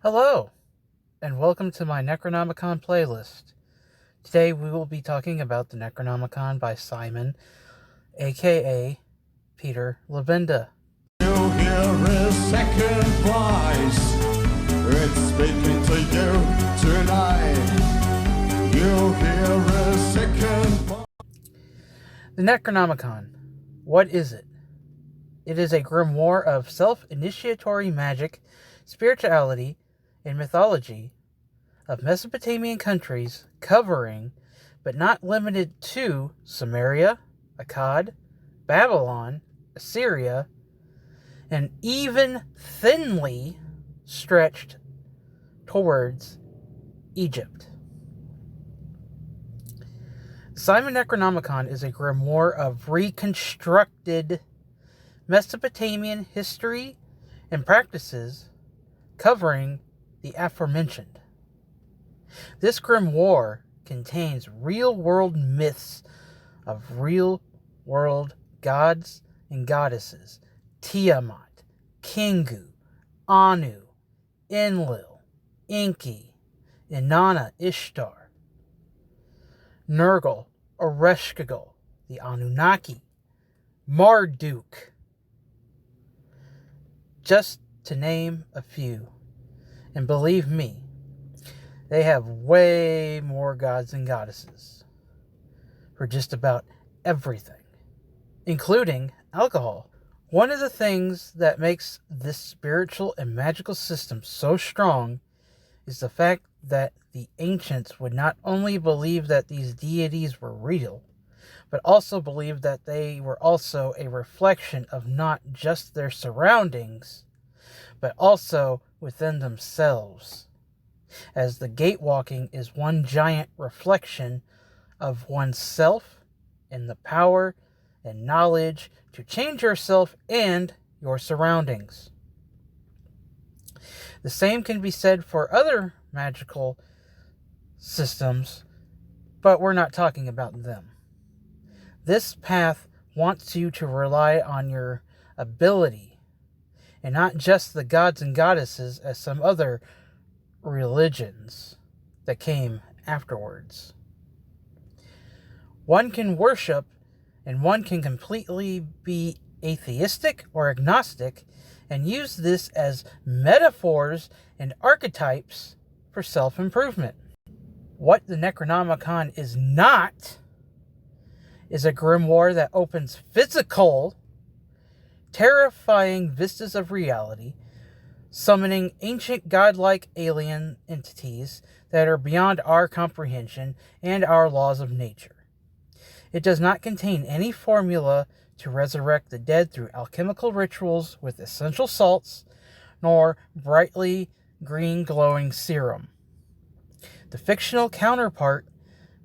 Hello, and welcome to my Necronomicon playlist. Today we will be talking about the Necronomicon by Simon, aka Peter Levenda. You hear his second voice. It's speaking to you tonight. You hear his second voice. The Necronomicon. What is it? It is a grimoire of self-initiatory magic, spirituality, and mythology of Mesopotamian countries covering, but not limited to, Sumeria, Akkad, Babylon, Assyria, and even thinly stretched towards Egypt. Simon Necronomicon is a grimoire of reconstructed Mesopotamian history and practices covering the aforementioned. This grimoire contains real-world myths of real-world gods and goddesses: Tiamat, Kingu, Anu, Enlil, Enki, Inanna Ishtar, Nergal, Ereshkigal, the Anunnaki, Marduk, just to name a few. And believe me, they have way more gods and goddesses for just about everything, including alcohol. One of the things that makes this spiritual and magical system so strong is the fact that the ancients would not only believe that these deities were real, but also believe that they were also a reflection of not just their surroundings, but also within themselves, as the gatewalking is one giant reflection of oneself and the power and knowledge to change yourself and your surroundings. The same can be said for other magical systems, but we're not talking about them. This path wants you to rely on your ability and not just the gods and goddesses as some other religions that came afterwards. One can worship and one can completely be atheistic or agnostic and use this as metaphors and archetypes for self-improvement. What the Necronomicon is not is a grimoire that opens physical, terrifying vistas of reality, summoning ancient godlike alien entities that are beyond our comprehension and our laws of nature. It does not contain any formula to resurrect the dead through alchemical rituals with essential salts, nor brightly green glowing serum. The fictional counterpart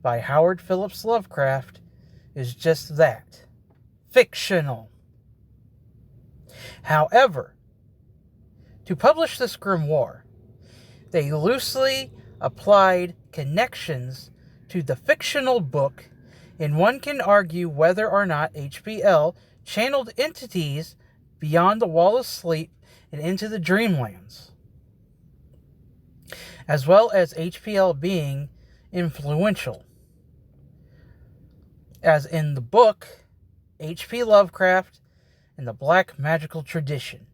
by Howard Phillips Lovecraft is just that, fictional. However, to publish this grimoire, they loosely applied connections to the fictional book, and one can argue whether or not HPL channeled entities beyond the wall of sleep and into the dreamlands, as well as HPL being influential. As in the book, H.P. Lovecraft and the Black Magical Tradition,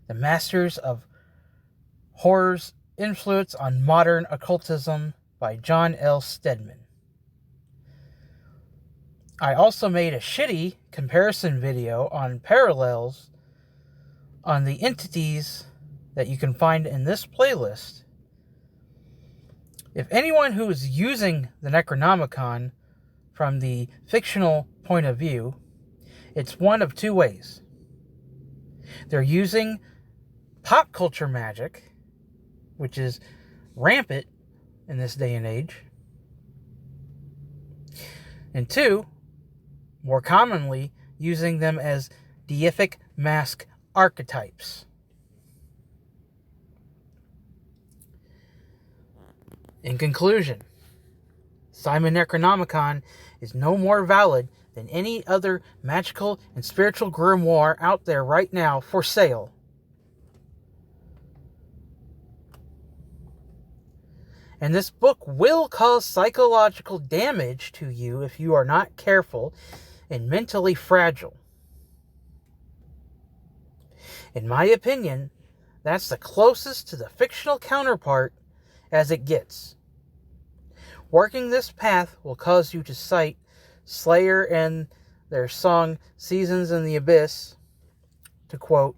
the Masters of Horror's Influence on Modern Occultism by John L. Stedman. I also made a shitty comparison video on parallels on the entities that you can find in this playlist. If anyone who is using the Necronomicon from the fictional point of view, it's one of two ways. They're using pop culture magic, which is rampant in this day and age. And two, more commonly, using them as deific mask archetypes. In conclusion, Simon Necronomicon is no more valid than any other magical and spiritual grimoire out there right now for sale. And this book will cause psychological damage to you if you are not careful and mentally fragile. In my opinion, that's the closest to the fictional counterpart as it gets. Working this path will cause you to cite Slayer and their song Seasons in the Abyss to quote,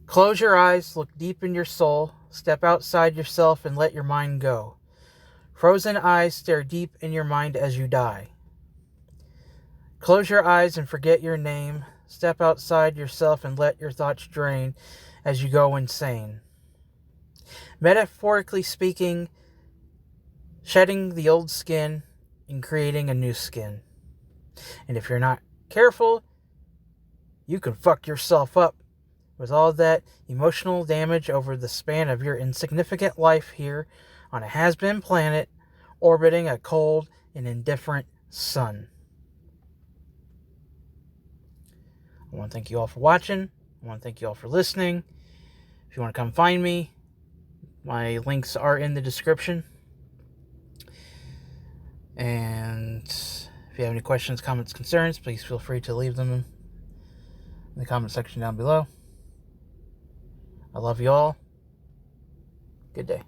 "Close your eyes, look deep in your soul, step outside yourself and let your mind go. Frozen eyes stare deep in your mind as you die. Close your eyes and forget your name, step outside yourself and let your thoughts drain as you go insane." Metaphorically speaking, shedding the old skin and creating a new skin. And if you're not careful, you can fuck yourself up with all that emotional damage over the span of your insignificant life here on a has-been planet orbiting a cold and indifferent sun. I want to thank you all for watching. I want to thank you all for listening. If you want to come find me, my links are in the description. And if you have any questions, comments, concerns, please feel free to leave them in the comment section down below. I love you all. Good day.